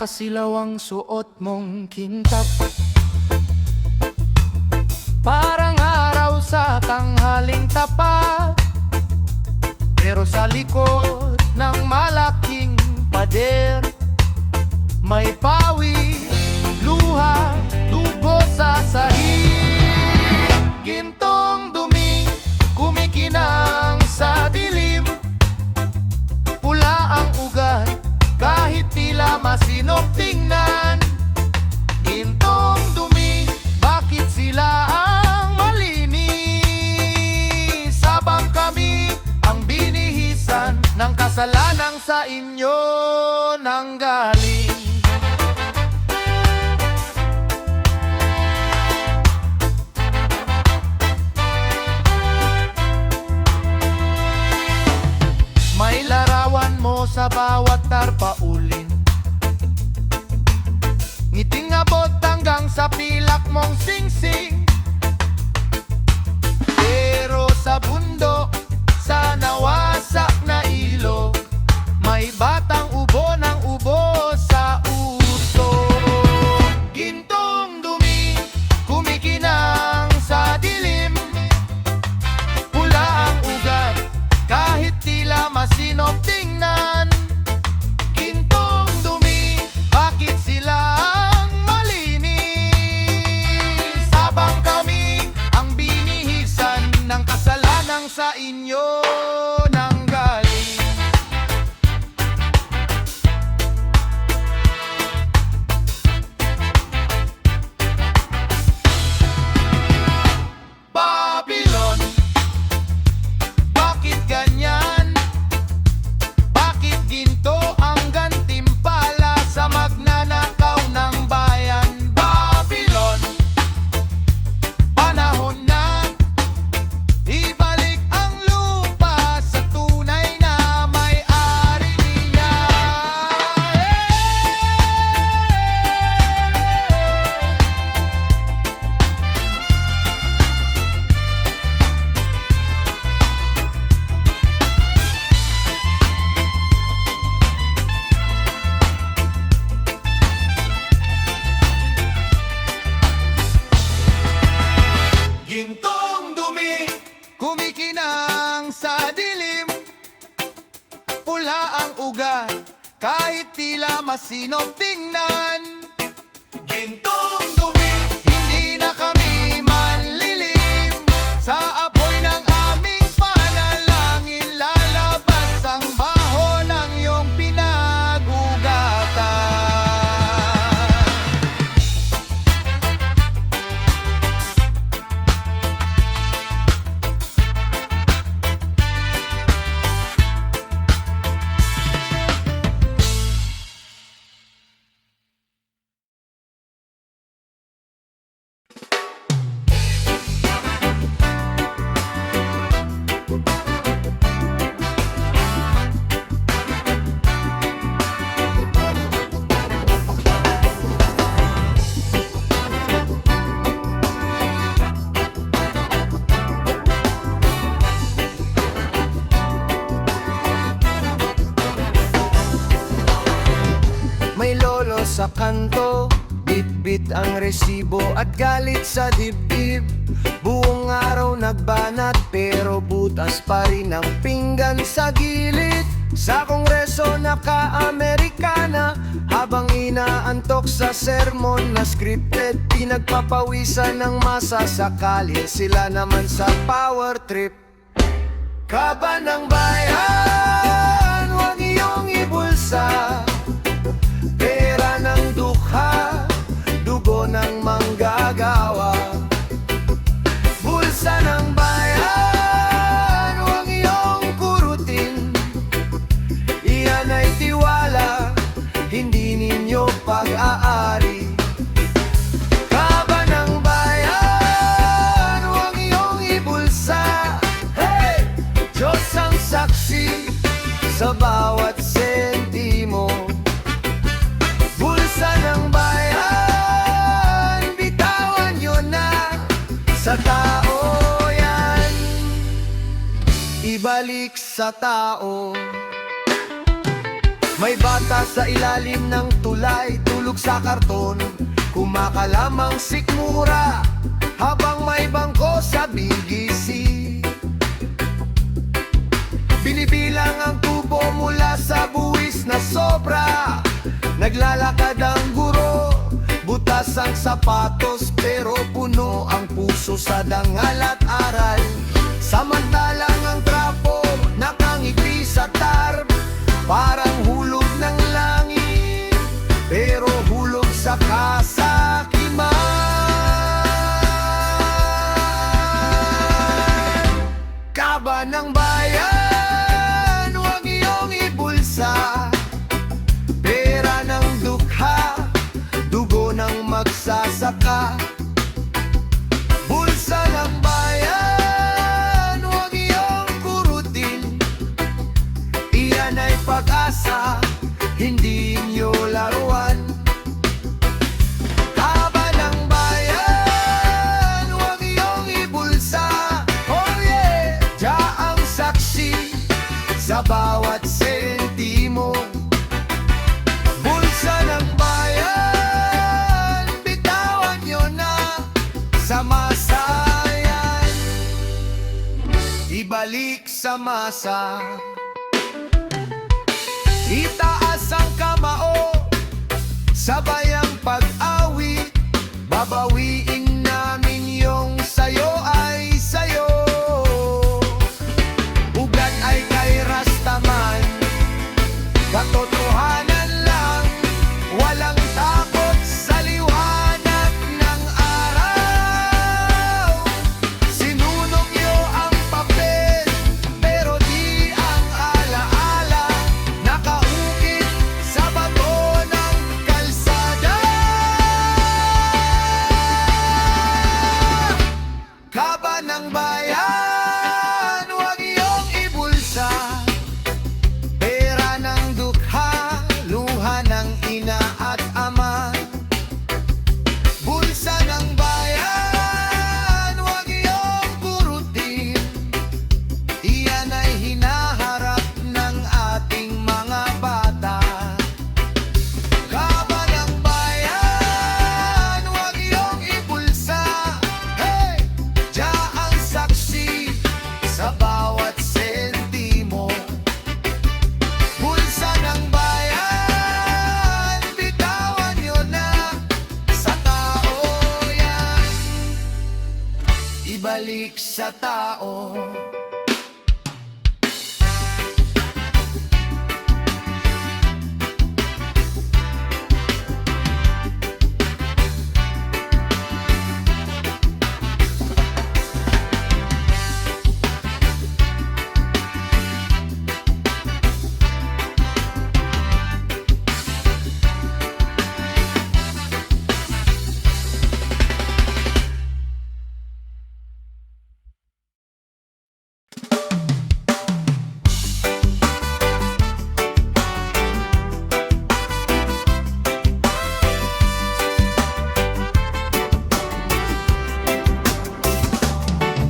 Nakakasilaw ang suot mong kintab, parang araw sa tanghaling tapat. Pero sa likod ng malaking pader, may pawi, luha, dugo sa sahig. Gintong dumi, kumikinang sa dilim. Pula ang ugat, kahit tila masinop tingnan. Gintong dumi, bakit sila ang malinis? Sabang kami ang binihisan ng kasalanang sa inyo nanggaling. May larawan mo sa bawat tarpaulin, ngiting abot hanggang sa pilak mong singsing. Pero sa bundok, sa nawasak na ilog, may batang ubo ng ubo sa uso. Gintong dumi, kumikinang sa dilim. Pula ang ugat, kahit tila masinop tingnan. Gintong dumi, bakit sila ang malinis? Sabang kami ang binihisan ng kasalanang sa inyo nanggaling. Babylon, bakit ganyan? Bakit ginto ang gantimpala sa magnanakaw ng bayan? Babylon, panahon na ibalik ang lupa sa tunay na may-ari niya. Gintong dumi, kumikinang sa dilim. Pula ang ugat, kahit tila masinop tingnan. Gintong dumi, hindi na kami manlilim. Sa apoy ng aming panalangin, lalabas ang baho ng iyong pinag-ugatan. May lolo sa kanto, bit-bit ang resibo at galit sa dibdib. Buong araw nagbanat pero butas pa rin ang pinggan sa gilid. Sa kongreso naka-Amerikana, habang inaantok sa sermon na scripted, pinagpapawisan ng masa sa kalye, sila naman sa power trip. Kaban ng bayan, huwag iyong ibulsa. Pera ng dukha, dugo ng manggagawa. Bulsa ng bayan, huwag iyong kurutin. Iyan ay tiwala, hindi ninyo pag-aari. Kaban ng bayan, huwag iyong ibulsa. Hey! Diyos ang saksi sa bawat sentimo. Bulsa ng bayan, bitawan nyo na sa tao yan. Ibalik sa tao. May bata sa ilalim ng tulay, tulog sa karton, kumakalamang sikmura, habang may bangko sa BGC. Binibilang ang tubo mula sa buwis na sobra, naglalakad ang guro, butas ang sapatos, pero puno ang puso sa dangal at aral. Samantalang ang trapo nakangiti sa tarp, parang hulog ng langit, pero hulog sa kasakiman. Kaban ng bayan, huwag iyong ibulsa, pera ng dukha, dugo ng magsasaka. Bulsa ng bayan, huwag iyong kurutin, iyan ay pag-asa, hindi inyo laruan. Kaban ng bayan, huwag iyong ibulsa, oh yeah, diya ang saksi sa bawat sentimo. Bulsa ng bayan, bitawan nyo na sa masayan, ibalik sa masa. Itaas ang kamao, sabay ang pag-awit, babawiin namin yung sayo ay sayo. Ugat ay kay Rastaman, katotohanan lang, walang takot sa liwanag ng araw. Sinunog niyo ang papel, pero di ang alaala, nakaukit sa bato ng kalsada. Kaban ng bayan, huwag iyong ibulsa, pera ng dukha, luha ng ina at ama. Bulsa ng bayan, huwag iyong kurutin, iyan ay hinaharap ng ating mga bata. Kaban ng bayan, huwag iyong ibulsa, hey, diya ang saksi sa bawat sentimo. Bulsa ng bayan, bitawan nyo na sa tao yan, ibalik sa tao.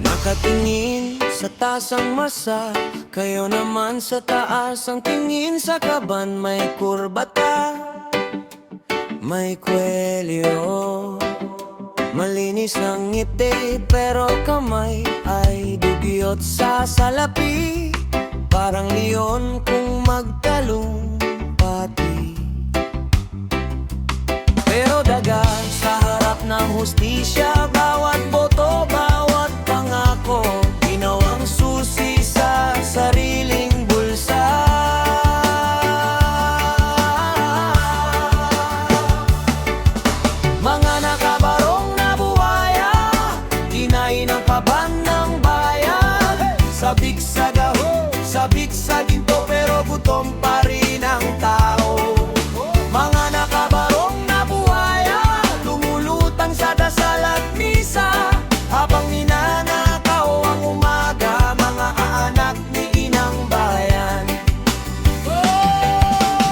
Nakatingin sa taas ang masa, kayo naman sa taas ang tingin. Sa kaban may kurbata, may kwelyo, malinis ang ngiti, pero kamay ay dugyot sa salapi, parang leon kung magtalumpati. Pero daga sa harap ng hustisya, bawat boto, bawat pangako, ginawang susi sa sariling bulsa. Mga nakabarong na buhaya, kinain ang kaban ng bayan. Sabik sa gaho, sabik sa ginto, pero gutom pa rin ang tao. Mga nakabarong na buhaya, lumulutang sa dasal at misa, habang ninanakaw ang umaga, mga anak ni inang bayan.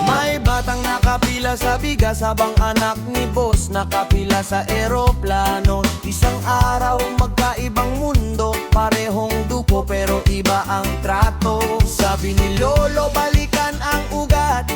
May batang nakapila sa bigas, habang anak ni boss nakapila sa eroplano. Isang araw magkaibang mundo, parehong duko pero iba ang trato. Sabi ni Lolo, balikan ang ugat,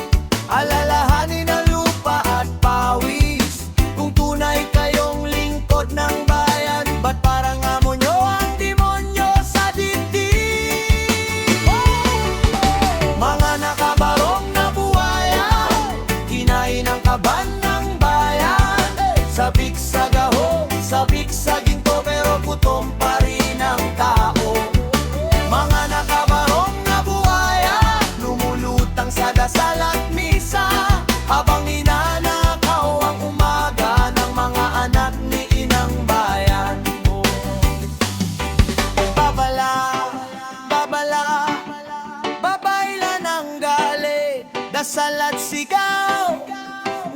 dasal at sigaw,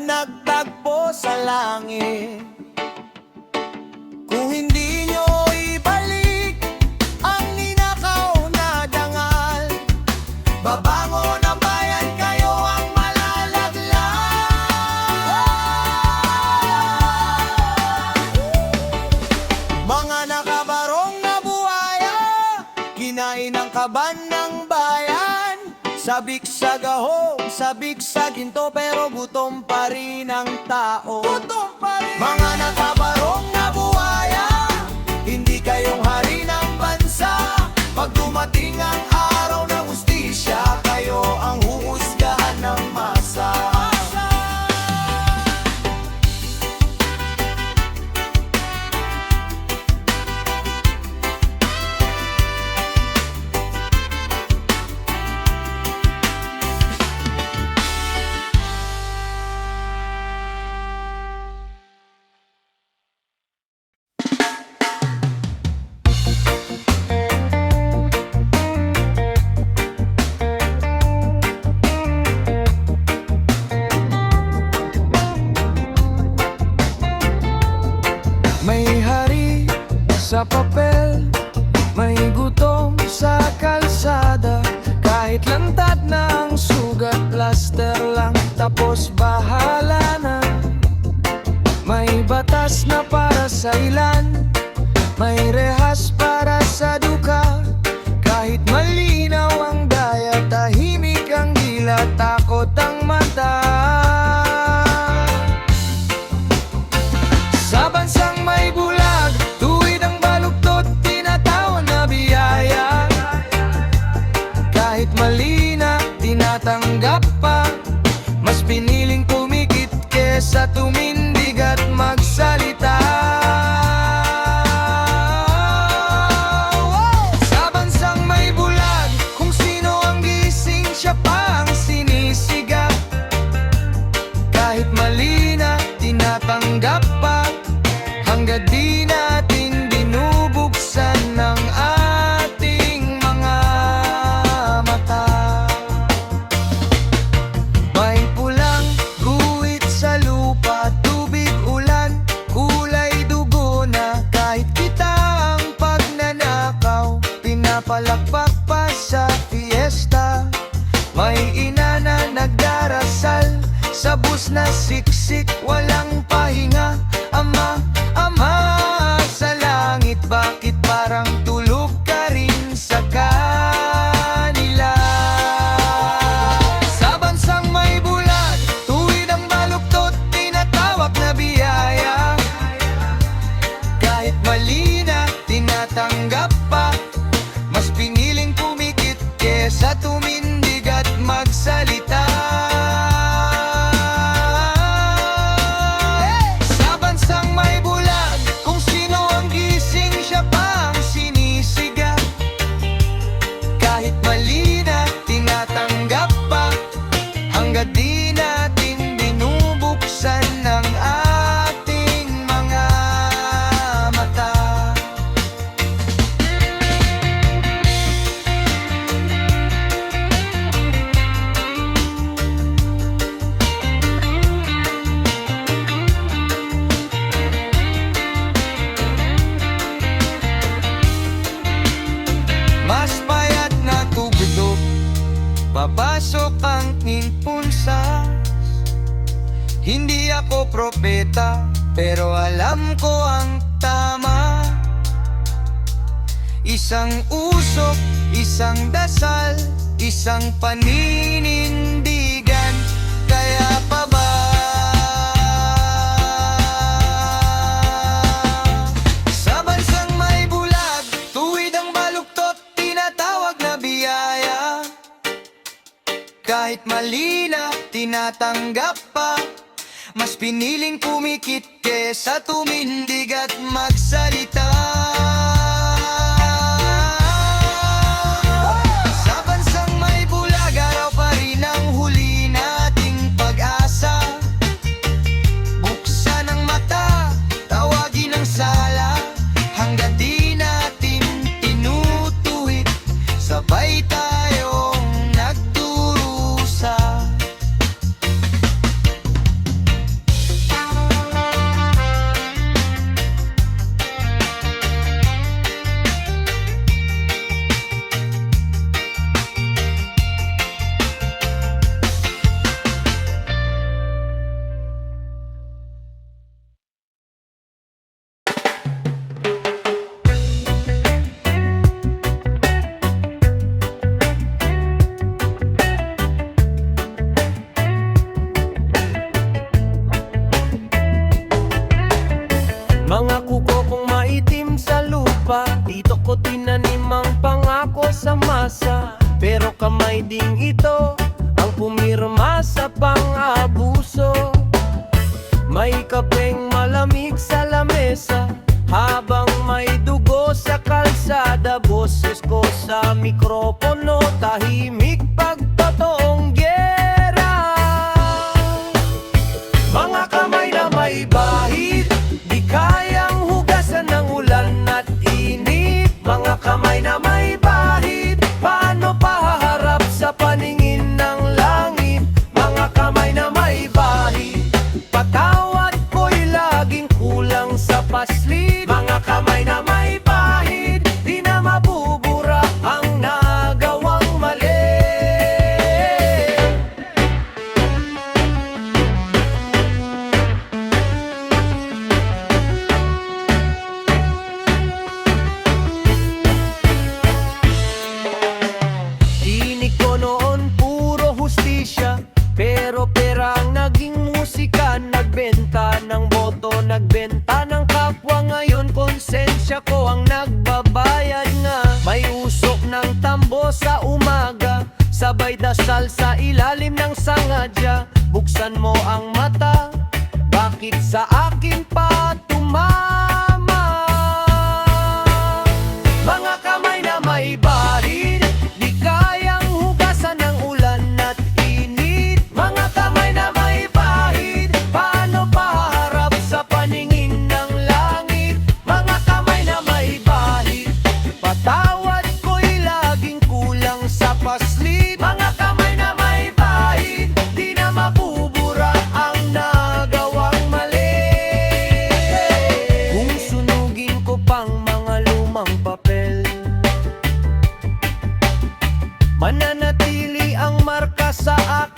nagtagpo sa langit. Kung hindi nyo ibalik ang ninakaw na dangal, babangon ang bayan, kayo ang malalaglag. Mga nakabarong na buhaya, kinain ang kaban ng bayan. Sabik sa gahong, sabik sa ginto, pero gutom pa rin ang tao. Mga nakabarong na buhaya, hindi kayong hari ng bansa. Pag dumating ang araw ng hustisya, kayo ang huhusgahan ng masa. May hari sa papel, may gutom sa kalsada. Kahit lantad na ang sugat, plaster lang, tapos bahala na. May batas na para sa ilan, may rehas para sa duka. Kahit malinaw ang daya, tahimik ang dila, takot ang mata. Sa bansang may bulag, tuwid ang baluktot, tinatawag na biyaya. Kahit mali na, tinatanggap pa. Mas piniling tumikit kesa tumindig at magsalita. Sa bansang may bulag, kung sino ang gising, siya pa ang sinisiga. Kahit mali na, tinatanggap pa. Hanggat di natin binubuksan ng ating mga mata. May pulang guhit sa lupa, tubig, ulan, kulay dugo na. Kahit kita ang pagnanakaw, pinapalakpak pa sa fiesta. May ina na nagdarasal sa bus na siksik, walang pahinga. Ama, Ama sa langit, bakit parang tulog ka rin sa kanila? Sa bansang may bulag, tuwid ang baluktot, tinatawag na biyaya. Kahit mali na, tinatanggap pa. Mas piniling pumikit kesa tumindig at magsalita. Hanggat di natin binubuksan ng ating mga mata. Mas payat na tubig, papasok ang impunsas. Hindi ako propeta, pero alam ko ang tama. Isang usok, isang dasal, isang paninindigan. Kaya pa ba sa bansang may bulag, tuwid ang baluktot, tinatawag na biyaya. Kahit mali na, tinatanggap pa. Mas piniling pumikit kesa tumindig at magsalita. Sa bansang may bulag, araw pa rin ang huli nating pag-asa. Buksan ang mata, tawagin ang sala. Hanggat di natin tinutuwid, sabay tayong nagdurusa. ding ito ang pumirma sa pang-abuso. May kapeng malamig sa lamesa habang may dugo sa kalsada. Boses ko sa mikropono, tahimik pagtotoong giyera. Mga kamay na may bahid, di kayang hugasan ng ulan at init. Mga kamay na may bahid, paano paharap sa paningin ng langit? Mga kamay na may bahid, patawad ko'y laging kulang sa paslit. Mga kamay na may bahid, di na mabubura ang nagawang mali. Tinig ko noon puro hustisya, pero pera ang naging musika. Nagbenta ng boto, nagbenta ng kapwa. Ngayon konsensya ko ang nagbabayad nga. May usok ng tambo sa umaga, sabay dasal sa ilalim ng sangadya. Buksan mo ang mata, bakit sa akin pa tumama? Mga kamay na may bahid, di kayang hugasan ng ulan at init. Mga kamay na may bahid, paano paharap sa paningin ng langit? Mga kamay na may bahid, patawad ko'y laging kulang sa paslit. Mga kamay na may bahid, di na mabubura ang nagawang mali. Kung sunugin ko pang mga lumang papel, mananatili ang marka sa akin.